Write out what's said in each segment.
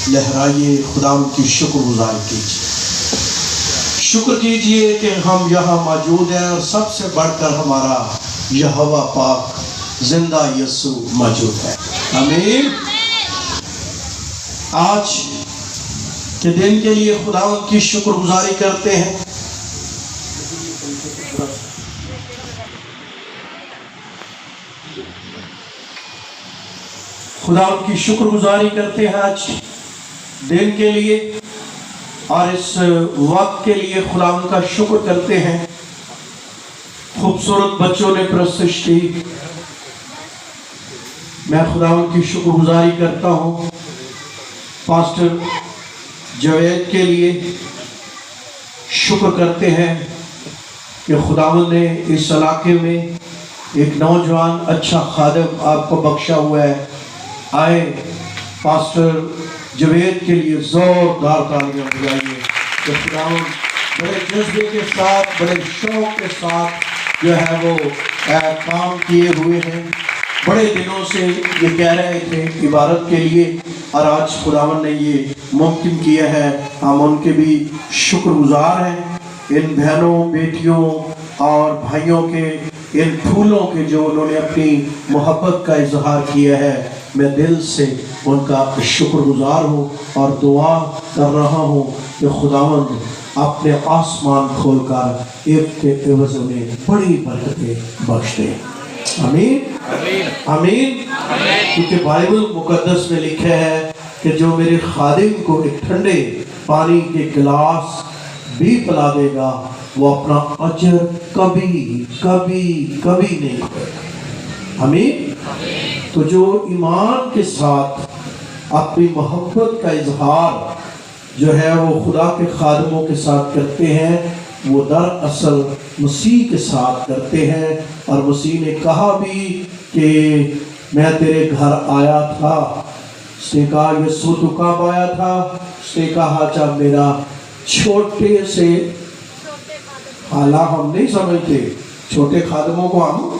لہرائیے، خدا کی شکر گزاری کیجیے، شکر کیجیے کہ ہم یہاں موجود ہیں، اور سب سے بڑھ کر ہمارا یہوہ پاک زندہ یسوع موجود ہے۔ آمین۔ آج کے دن کے لیے خدا کی شکر گزاری کرتے ہیں۔ خدا کی شکر گزاری کرتے ہیں آج دن کے لیے، اور اس وقت کے لیے خدا ان کا شکر کرتے ہیں۔ خوبصورت بچوں نے پرستش کی، میں خدا ان کی شکر گزاری کرتا ہوں۔ پاسٹر جاوید کے لیے شکر کرتے ہیں کہ خداوند نے اس علاقے میں ایک نوجوان اچھا خادم آپ کو بخشا ہوا ہے۔ آئے پاسٹر جاوید کے لیے زوردار تالیاں بجائیے کہ خداوند بڑے جذبے کے ساتھ، بڑے شوق کے ساتھ جو ہے وہ کام کیے ہوئے ہیں۔ بڑے دنوں سے یہ کہہ رہے تھے عبادت کے لیے، اور آج خداوند نے یہ ممکن کیا ہے۔ ہم ان کے بھی شکر گزار ہیں، ان بہنوں، بیٹیوں اور بھائیوں کے، ان پھولوں کے جو انہوں نے اپنی محبت کا اظہار کیا ہے۔ میں دل سے ان کا شکر گزار ہوں اور دعا کر رہا ہوں کہ خداوند اپنے آسمان کھول کر ایک کے عوض میں بڑی برکتیں بخش دے۔ آمین آمین۔ کیونکہ بائبل مقدس میں لکھا ہے کہ جو میرے خادم کو ایک ٹھنڈے پانی کے گلاس بھی پلا دے گا، وہ اپنا اجر کبھی کبھی کبھی نہیں کھوئے گا۔ آمین۔ تو جو ایمان کے ساتھ اپنی محبت کا اظہار جو ہے وہ خدا کے خادموں کے ساتھ کرتے ہیں، وہ دراصل مسیح کے ساتھ کرتے ہیں۔ اور مسیح نے کہا بھی کہ میں تیرے گھر آیا تھا۔ اس نے کہا یسوع تو کب آیا تھا؟ اس نے کہا جب میرا چھوٹے سے، حالانکہ ہم نہیں سمجھتے چھوٹے خادموں کو، ہم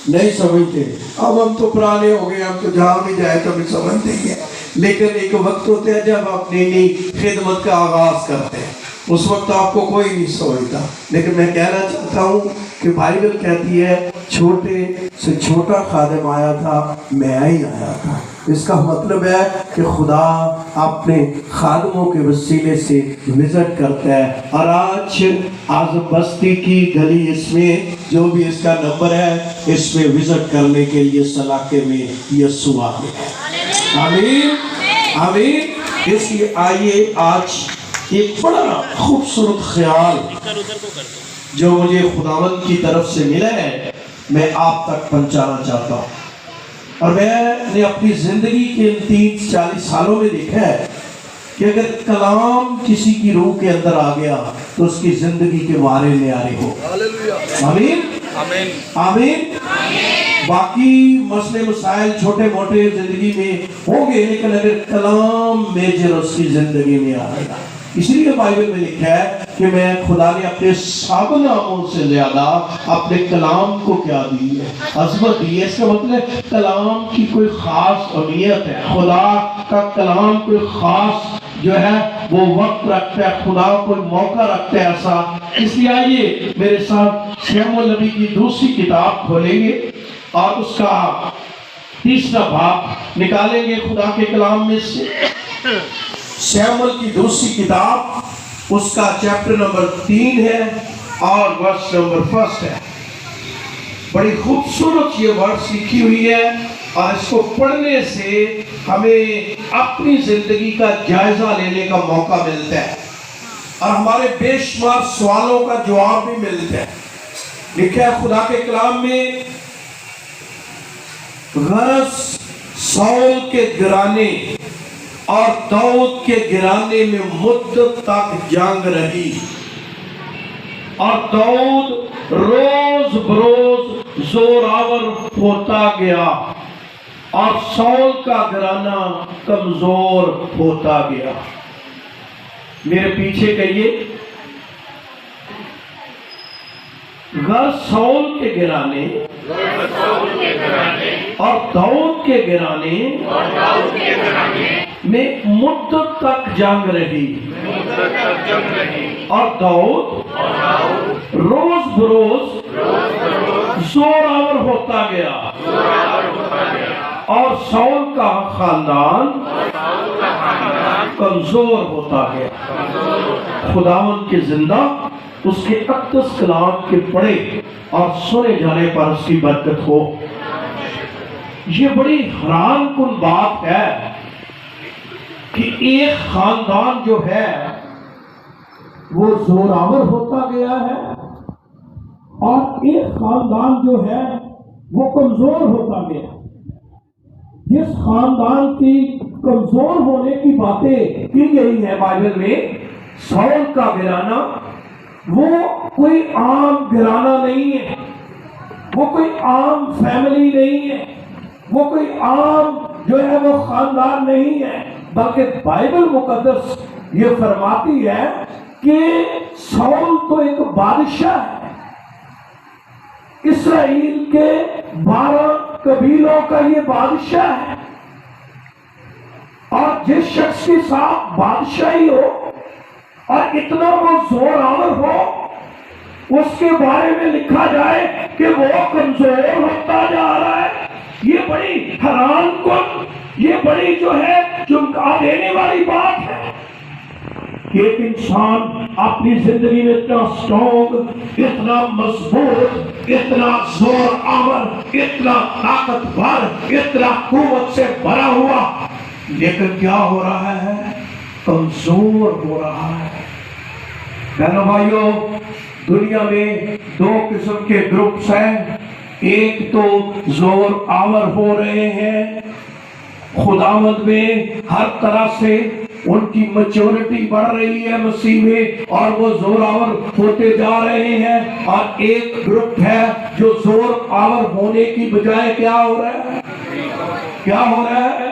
نہیں سمجھتے، اب ہم تو پرانے ہو گئے، ہم تو جہاں بھی جائے تو ہمیں سمجھتے ہی ہیں، لیکن ایک وقت ہوتا ہے جب آپ نئی خدمت کا آغاز کرتے ہیں، اس وقت آپ کو کوئی نہیں سمجھتا۔ لیکن میں کہنا چاہتا ہوں کہ بائبل کہتی ہے چھوٹے سے چھوٹا خادم آیا تھا، میں ہی آیا تھا۔ اس کا مطلب ہے کہ خدا اپنے خادموں کے وسیلے سے وزٹ کرتا ہے۔ اور آج اعظم بستی کی گلی، اس میں جو بھی اس کا نمبر ہے، اس میں وزٹ کرنے کے لیے اس علاقے میں یسوع آ گیا ہے۔ آمین آمین۔ اس لیے آئیے آج ایک بڑا خوبصورت خیال جو مجھے خداوند کی طرف سے ملا ہے، میں آپ تک پہنچانا چاہتا ہوں۔ اور میں نے اپنی زندگی کے 30-40 سالوں میں دیکھا ہے کہ اگر کلام کسی کی روح کے اندر آ گیا تو اس کی زندگی کے مارے نیارے ہو۔ آمین آمین۔ باقی مسئلے مسائل چھوٹے موٹے زندگی میں ہوں گے، لیکن اگر کلام میجر اس کی زندگی میں آ گیا، اس لیے بائبل میں لکھا ہے کہ میں خدا نے اپنے سب ناموں سے زیادہ اپنے کلام کو کیا دی ہے، عظمت دی ہے۔ اس کا مطلب کلام کی کوئی خاص اہمیت ہے، خدا کا کلام کوئی خاص جو ہے وہ وقت رکھتا ہے، خدا کوئی موقع رکھتا ہے ایسا۔ اس لیے آئیے میرے ساتھ شموئیل نبی کی دوسری کتاب کھولیں گے اور اس کا 3واں باب نکالیں گے خدا کے کلام میں سے۔ شموئیل کی دوسری کتاب، اس کا چیپٹر نمبر 3 ہے اور ورس نمبر 1 ہے۔ بڑی خوبصورت یہ ورس لکھی ہوئی ہے، اور اس کو پڑھنے سے ہمیں اپنی زندگی کا جائزہ لینے کا موقع ملتا ہے، اور ہمارے بے شمار سوالوں کا جواب بھی ملتا ہے۔ لکھا ہے خدا کے کلام میں، غرض سول کے گرانے اور داؤد کے گرانے میں مدت تک جنگ رہی، اور داؤد روز بروز زوراور ہوتا گیا، اور سول کا گرانا کمزور ہوتا گیا۔ میرے پیچھے کہیے، غرض سول کے گرانے اور داؤد کے گرانے میں مدت تک جنگ رہی اور داؤد روز بروز زور آور ہوتا گیا اور سول کا خاندان کمزور ہوتا گیا۔ خداوند کے زندہ اس کے اقدس کلام کے پڑھے اور سنے جانے پر اس کی برکت ہو۔ یہ بڑی حیران کن بات ہے کہ ایک خاندان جو ہے وہ زور آور ہوتا گیا ہے اور ایک خاندان جو ہے وہ کمزور ہوتا گیا۔ جس خاندان کی کمزور ہونے کی باتیں کی گئی ہیں بائبل میں، سول کا گھرانہ وہ کوئی عام گھرانہ نہیں ہے، وہ کوئی عام فیملی نہیں ہے، وہ کوئی عام جو ہے وہ خاندان نہیں ہے، بلکہ بائبل مقدس یہ فرماتی ہے کہ سول تو ایک بادشاہ ہے، اسرائیل کے 12 قبیلوں کا یہ بادشاہ ہے، اور جس شخص کے ساتھ بادشاہی ہو اور اتنا وہ زور آور ہو، اس کے بارے میں لکھا جائے کہ وہ کمزور ہوتا جا رہا ہے۔ یہ بڑی حیران کن، یہ بڑی جو ہے چمکا دینے والی بات ہے کہ ایک انسان اپنی زندگی میں اتنا سٹرونگ، اتنا مضبوط، اتنا زور آور، اتنا طاقتور، اتنا قوت سے بھرا ہوا، لیکن کیا ہو رہا ہے؟ کمزور ہو رہا ہے۔ بہنوں بھائیوں، دنیا میں 2 قسم کے گروپس ہیں۔ ایک تو زور آور ہو رہے ہیں، خداوند میں ہر طرح سے ان کی میچورٹی بڑھ رہی ہے مسیح میں اور وہ زور آور ہوتے جا رہے ہیں، اور ایک گروپ ہے جو زور آور ہونے کی بجائے کیا ہو رہا ہے؟ کیا ہو رہا ہے؟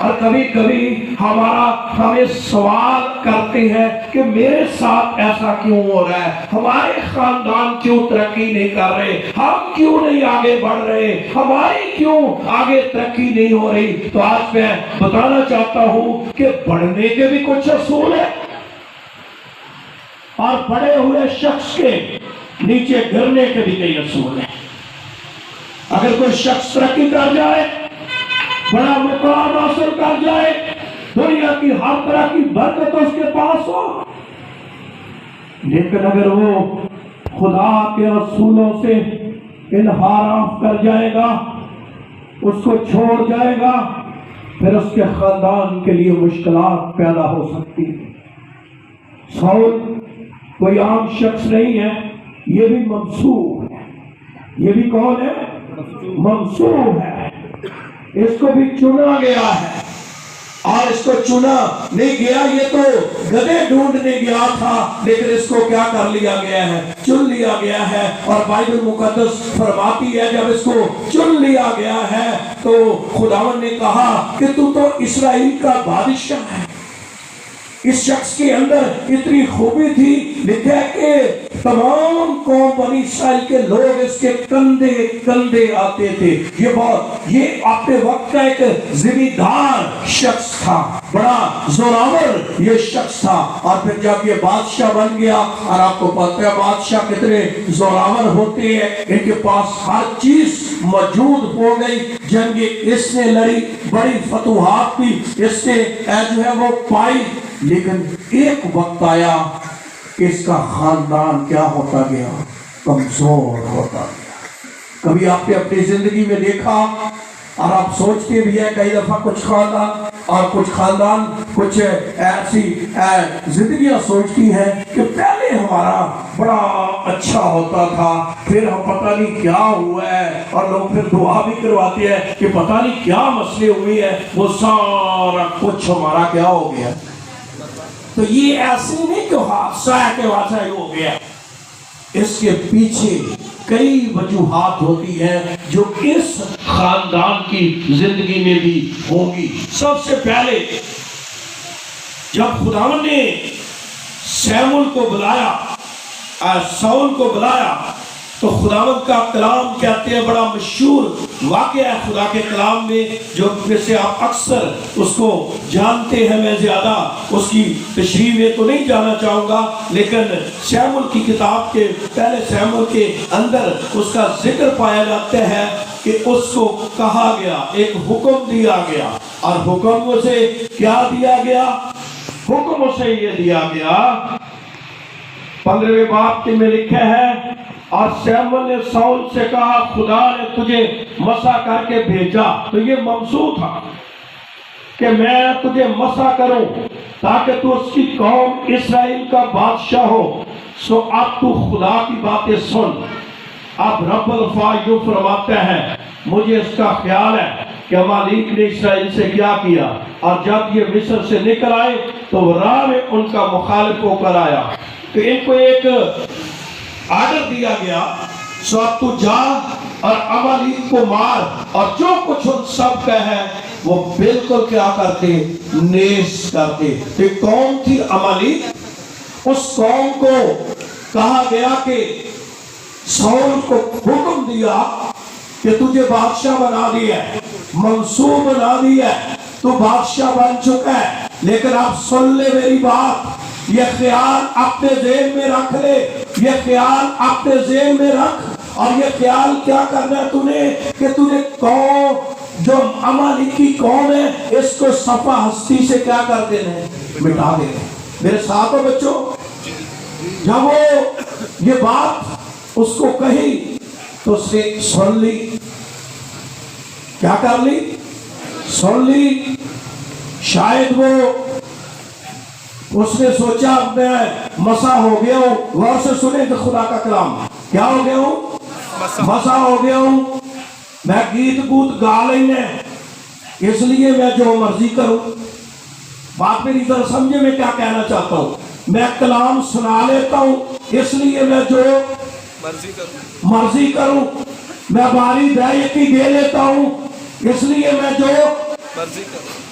اور کبھی کبھی ہمیں سوال کرتے ہیں کہ میرے ساتھ ایسا کیوں ہو رہا ہے، ہمارے خاندان کیوں ترقی نہیں کر رہے، ہم کیوں نہیں آگے بڑھ رہے، ہماری کیوں آگے ترقی نہیں ہو رہی؟ تو آج میں بتانا چاہتا ہوں کہ بڑھنے کے بھی کچھ اصول ہیں اور بڑے ہوئے شخص کے نیچے گرنے کے بھی کئی اصول ہیں۔ اگر کوئی شخص ترقی کر جائے، بڑا مقام حاصل کر جائے، دنیا کی ہر طرح کی برکت اس کے پاس ہو، لیکن اگر وہ خدا کے رسولوں سے انحراف کر جائے گا، اس کو چھوڑ جائے گا، پھر اس کے خاندان کے لیے مشکلات پیدا ہو سکتی ہیں۔ سول کوئی عام شخص نہیں ہے، یہ بھی منصوب ہے۔ یہ بھی کون ہے؟ منصوب ہے۔ اس کو بھی چنا گیا ہے، اور اس کو چنا نہیں گیا، یہ تو گدھے ڈھونڈنے گیا تھا، لیکن اس کو کیا کر لیا گیا ہے؟ چن لیا گیا ہے۔ اور بائبل مقدس فرماتی ہے جب اس کو چن لیا گیا ہے تو خداوند نے کہا کہ تو اسرائیل کا بادشاہ ہے۔ اس شخص کے اندر اتنی خوبی تھی، لکھا ہے کہ تمام قوم بنی اسرائیل کے لوگ اس کے کندھے کندھے آتے تھے۔ یہ اپنے وقت کا ایک ذمہ دار شخص تھا، بڑا زوراور یہ شخص تھا۔ اور پھر جب یہ بادشاہ بن گیا، اور آپ کو پتہ ہے بادشاہ کتنے زوراور ہوتے ہیں، ان کے پاس ہر چیز موجود ہو گئی، جنگیں اس نے لڑی، بڑی فتوحات بھی اس نے جو ہے وہ پائی، لیکن ایک وقت آیا کہ اس کا خاندان کیا ہوتا گیا؟ کمزور ہوتا گیا۔ کبھی آپ نے اپنی زندگی میں دیکھا، اور آپ سوچتے بھی ہیں کئی دفعہ کچھ خاندان کچھ ایسی زندگیاں سوچتی ہیں کہ پہلے ہمارا بڑا اچھا ہوتا تھا، پھر ہم پتہ نہیں کیا ہوا ہے، اور لوگ پھر دعا بھی کرواتے ہیں کہ پتہ نہیں کیا مسئلے ہوئے ہیں، وہ سارا کچھ ہمارا کیا ہو گیا۔ تو یہ ایسے نہیں کہ حادثہ ہے کہ حادثہ ہی ہو گیا، اس کے پیچھے کئی وجوہات ہوتی ہیں جو اس خاندان کی زندگی میں بھی ہوں گی۔ سب سے پہلے جب خداوند نے سول کو بلایا تو خداوند کا کلام کہتے ہیں بڑا مشہور واقعہ ہے خدا کے کلام میں جو سے آپ اکثر اس کو جانتے ہیں. میں زیادہ اس کی تشریح میں تو نہیں جانا چاہوں گا، لیکن سیموئیل کی کتاب کے پہلے سیموئیل کے اندر اس کا ذکر پایا جاتا ہے کہ اس کو کہا گیا، ایک حکم دیا گیا، اور حکم اسے کیا دیا گیا؟ حکم اسے یہ دیا گیا 15ویں باب میں لکھا ہے، اور سیموئیل نے ساؤل سے کہا خدا نے تجھے مسح کر کے بھیجا. تو یہ موضوع تھا کہ میں تجھے مسح کروں تاکہ تو اس کی قوم اسرائیل کا بادشاہ ہو. سو اب تو خدا کی باتیں سن. اب رب الفاظ یوں فرماتا ہے، مجھے اس کا خیال ہے کہ امالیک نے اسرائیل سے کیا کیا، اور جب یہ مصر سے نکل آئے تو راہ میں ان کا مخالف ہو کر آیا. تو ان کو ایک آرڈر دیا گیا، سو اب تو جا اور امالیک کو مار، اور جو کچھ ان سب کا ہے وہ بالکل کیا کرتے؟ نیز کرتے. تو قوم تھی امالیک. اس قوم کو کہا گیا کہ ساؤل کو حکم دیا کہ تجھے بادشاہ بنا دیا ہے، منصوب بنا دیا ہے، تو بادشاہ بن چکا ہے، لیکن آپ سن لے میری بات. یہ خیال اپنے ذہن میں رکھ لے، یہ خیال اپنے ذہن میں رکھ، اور یہ خیال کیا کرنا ہے تُنے کہ تُنے قوم جو امالیکی قوم ہے اس کو صفحہ ہستی سے کیا کر دینا ہے؟ مٹا دینا ہے. میرے ساتھ ہو بچوں؟ جب وہ یہ بات اس کو کہی تو اس نے سن لی. کیا کر لی؟ سن لی. شاید وہ اس نے سوچا میں مسح ہو گیا ہوں. غور سے سنیں کہ خدا کا کلام کیا ہو گیا ہوں؟ مسح ہو گیا ہوں. میں گیت گوت گا لینے اس لیے میں جو مرضی کروں. بات میری طرح سمجھے میں کیا کہنا چاہتا ہوں. میں کلام سنا لیتا ہوں اس لیے میں جو مرضی کروں. میں باری بیعتی دے لیتا ہوں اس لیے میں جو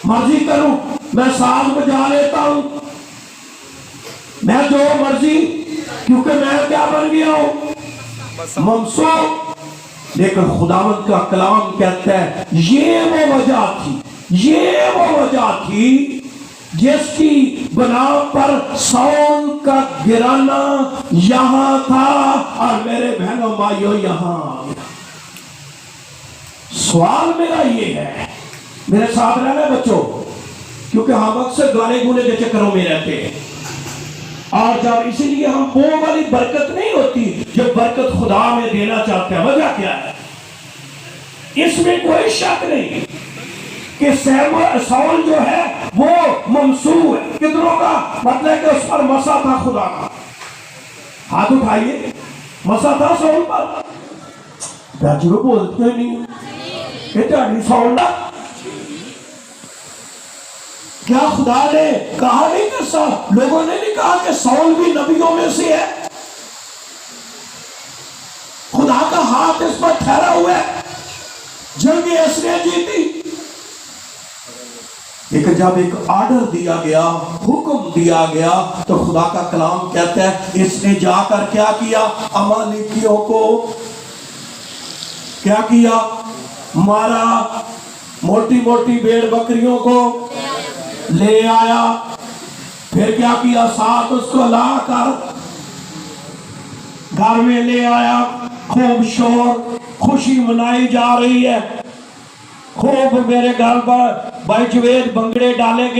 مرضی کروں. میں ساز بجا لیتا ہوں، میں جو مرضی، کیونکہ میں کیا بن گیا ہوں؟ منصوب. لیکن خداوند کا کلام کہتا ہے یہ وہ وجہ تھی، یہ وہ وجہ تھی جس کی بنا پر ساؤل کا گرانا یہاں تھا اور میرے بہنوں بھائیوں یہاں آ گیا. سوال میرا یہ ہے، میرے ساتھ رہنا بچوں، کیونکہ ہم اکثر گانے گونے کے چکروں میں رہتے ہیں، اور جب اسی لیے ہم وہ والی برکت نہیں ہوتی جو برکت خدا میں دینا چاہتے ہیں. وجہ کیا ہے؟ اس میں کوئی شک نہیں کہ ساؤل جو ہے وہ ممسوح ہے. کتنوں کا مطلب کہ اس پر مسا تھا خدا کا؟ ہاتھ اٹھائیے. مسا تھا ساؤل پر؟ بیچ میں بولتے نہیں کہ تیاری ساؤل نہ. کیا خدا نے کہا نہیں کہ لوگوں نے نہیں کہا کہ ساؤل بھی نبیوں میں سے ہے؟ خدا کا ہاتھ اس پر ٹھہرا ہوا ہے، جنگیں اس نے جیتی. لیکن جب ایک آرڈر دیا گیا، حکم دیا گیا، تو خدا کا کلام کہتا ہے اس نے جا کر کیا کیا؟ امالیکیوں کو کیا کیا؟ مارا. موٹی موٹی بھیڑ بکریوں کو لے آیا. پھر کیا کیا؟ ساتھ اس کو لا کر گھر میں لے آیا. خوب شور خوشی منائی جا رہی ہے. خوب میرے گھر پر بائی جوید بنگڑے ڈالے گئے.